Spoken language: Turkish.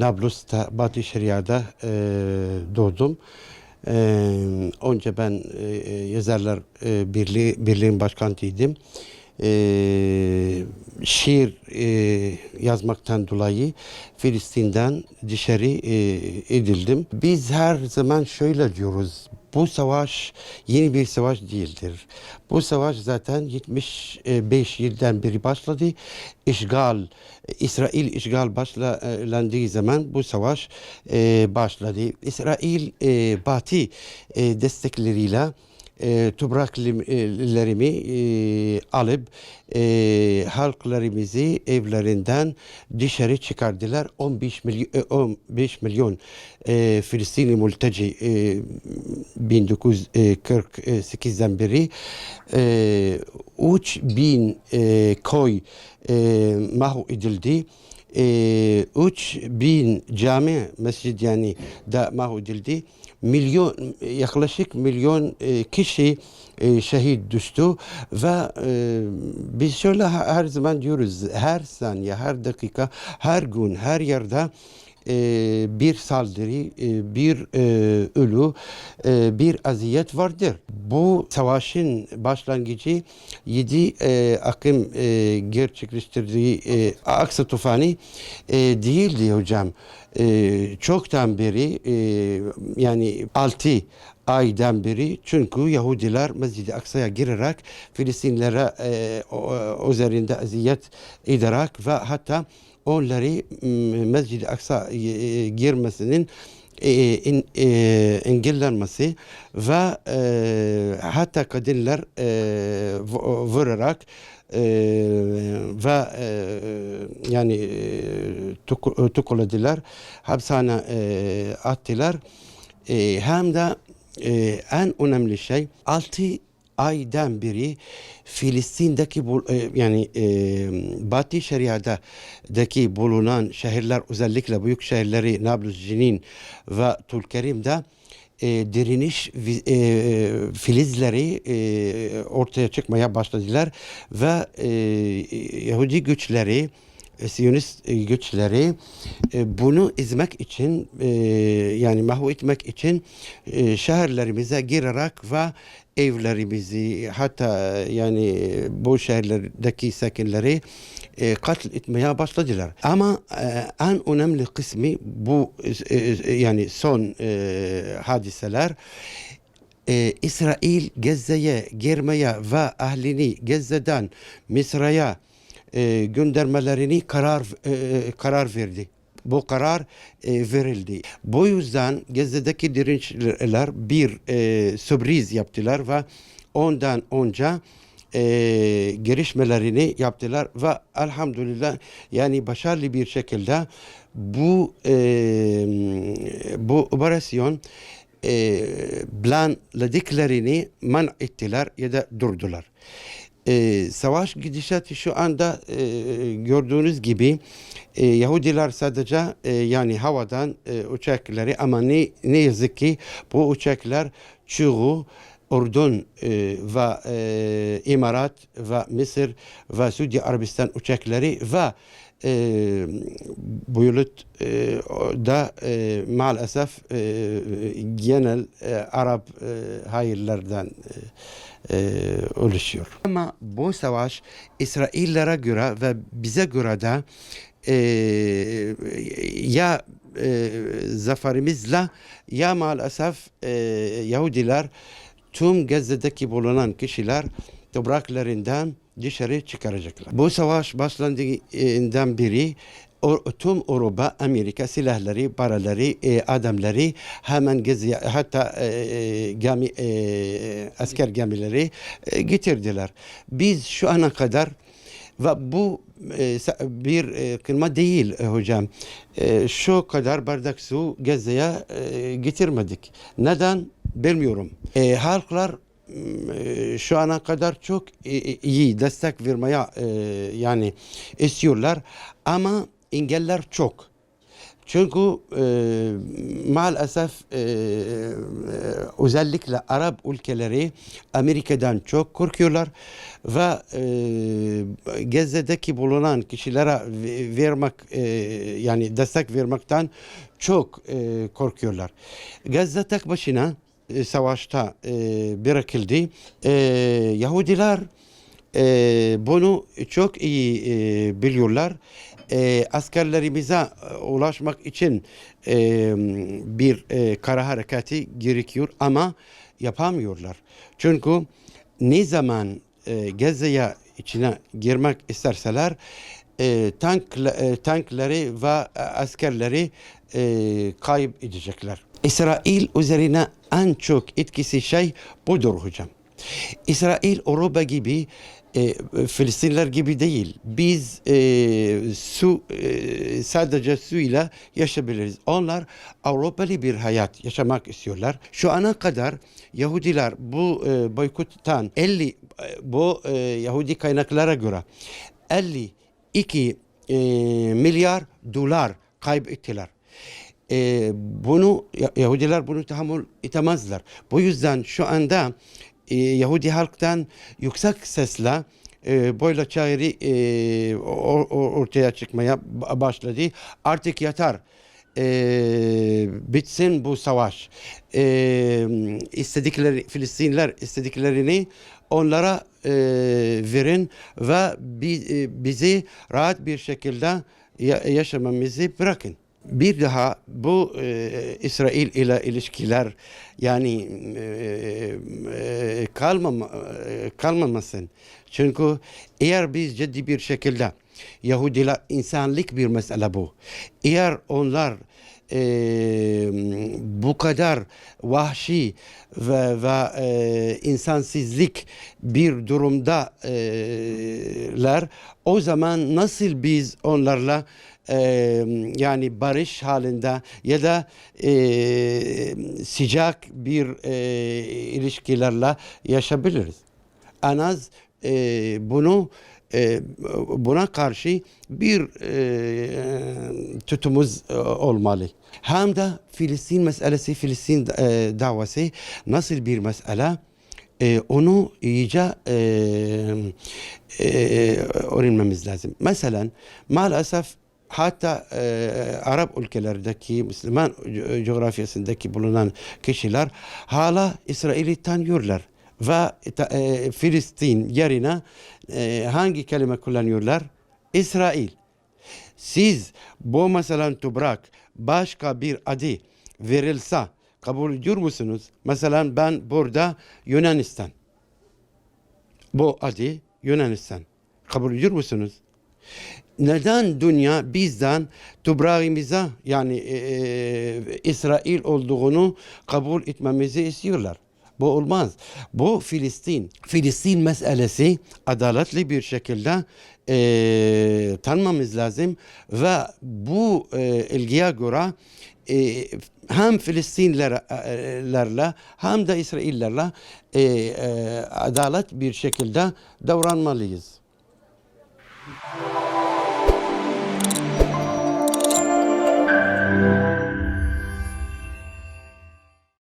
Nablus'ta, Batı Şeria'da doğdum. Önce ben Yazarlar Birliği'nin başkanıydım. Şiir yazmaktan dolayı Filistin'den dışarı edildim. Biz her zaman şöyle diyoruz. Bu savaş yeni bir savaş değildir. Bu savaş zaten 75 yıldan beri başladı. İsrail işgal başlandığı zaman bu savaş başladı. İsrail Batı destekleriyle topraklarımı alıp halklarımızı evlerinden dışarı çıkardılar. 15 milyon Filistinli mülteci 1948'den beri 3000 köy mahv edildi. 3000 cami, mescid yani da mahv edildi. Yaklaşık milyon kişi şehit düştü ve biz şöyle her zaman diyoruz, her saniye, her dakika, her gün, her yerde bir saldırı, bir ölü, bir aziyet vardır. Bu savaşın başlangıcı 7 Ekim gerçekleştirdiği Aksa tufanı değildi hocam. Çoktan beri yani 6 aydan beri, çünkü Yahudiler Mescid-i Aksa'ya girerek Filistinlere üzerinde aziyet ederek ve hatta onları Mescid-i Aksa girmesinin engellenmesi ve hatta kadınlar vurarak ve yani tutukladılar, hapishane attılar. Hem de en önemli şey 6 aydan beri Filistin'deki yani Batı Şeria'daki bulunan şehirler, özellikle büyük şehirleri Nablus, Cenin ve Tulkerim'de direniş filizleri ortaya çıkmaya başladılar ve Yahudi güçleri, Siyonist güçleri bunu ezmek için yani mahvetmek için şehirlerimize girerek ve evlerimizi, hatta yani bu şehirlerdeki sakinleri katletmeye başladılar. Ama en önemli kısmı bu yani son hadiseler. İsrail Gazze'ye girmeye ve ahlini Gazze'den Mısır'a göndermelerini karar verdi. Bu karar verildi. Bu yüzden Gazze'deki dirençler bir sürpriz yaptılar ve ondan önce girişmelerini yaptılar ve elhamdülillah yani başarılı bir şekilde bu operasyon planladıklarını man ettiler ya da durdular. Savaş gidişatı şu anda gördüğünüz gibi Yahudiler sadece yani havadan uçakları, ama ne yazık ki bu uçaklar çoğu Ürdün ve İmarat ve Mısır ve Suudi Arabistan uçakları ve buyulut da maalesef genel Arap hayırlardan oluşuyor. Ama bu savaş İsraillere göre ve bize göre de ya zaferimizle ya maalesef Yahudiler tüm Gazze'deki bulunan kişiler topraklarından dışarı çıkaracaklar. Bu savaş başlandığından beri tüm Avrupa, Amerika silahları, paraları, adamları hemen Gazze'ye, hatta asker gemileri getirdiler. Biz şu ana kadar ve bu bir kılma değil hocam. Şu kadar bardak su Gazze'ye getirmedik. Neden? Bilmiyorum. Halklar şu ana kadar çok iyi destek vermeye yani istiyorlar, ama engeller çok. Çünkü maalesef özellikle Arap ülkeleri Amerika'dan çok korkuyorlar ve Gazze'deki bulunan kişilere vermek yani destek vermekten çok korkuyorlar. Gazze tek başına savaşta bırakıldı. Yahudiler bunu çok iyi biliyorlar. Askerlerimize ulaşmak için bir kara harekati gerekiyor ama yapamıyorlar. Çünkü ne zaman Gazze'ye içine girmek isterseler tankları ve askerleri kayıp edecekler. İsrail üzerine en çok etkisi şey budur hocam. İsrail Avrupa gibi Filistinler gibi değil. Biz sadece suyla yaşayabiliriz. Onlar Avrupalı bir hayat yaşamak istiyorlar. Şu ana kadar Yahudiler bu boykottan bu Yahudi kaynaklara göre 52 milyar dolar kaybettiler. Yahudiler bunu tahammül edemezler. Bu yüzden şu anda Yahudi halktan yüksek sesle böyle çağrı ortaya çıkmaya başladı. Artık yeter. Bitsin bu savaş. Filistinler istediklerini onlara verin ve bizi rahat bir şekilde yaşamamızı bırakın. Bir daha bu İsrail ile ilişkiler yani kalmamasın. Çünkü eğer biz ciddi bir şekilde Yahudiler insanlık bir mesele bu. Eğer onlar bu kadar vahşi ve insansızlık bir durumdalar, o zaman nasıl biz onlarla yani barış halinde ya da sıcak bir ilişkilerle yaşayabiliriz. En az buna karşı bir tutumumuz olmalı. Hem de Filistin meselesi, Filistin davası nasıl bir mesele? Onu iyice öğrenmemiz lazım. Mesela maalesef hatta Arap ülkelerdeki Müslüman coğrafyasındaki bulunan kişiler hala İsrail'i tanıyorlar. Ve Filistin yerine hangi kelime kullanıyorlar? İsrail. Siz bu mesela toprak başka bir adı verilse kabul ediyor musunuz? Mesela ben burada Yunanistan. Bu adı Yunanistan. Kabul ediyor musunuz? Neden dünya bizden toprağımıza yani İsrail olduğunu kabul etmemizi istiyorlar? Bu olmaz. Bu Filistin. Filistin meselesi adaletli bir şekilde tanımamız lazım ve bu ilgiye göre hem Filistinlerle hem de İsraillerle adalet bir şekilde davranmalıyız.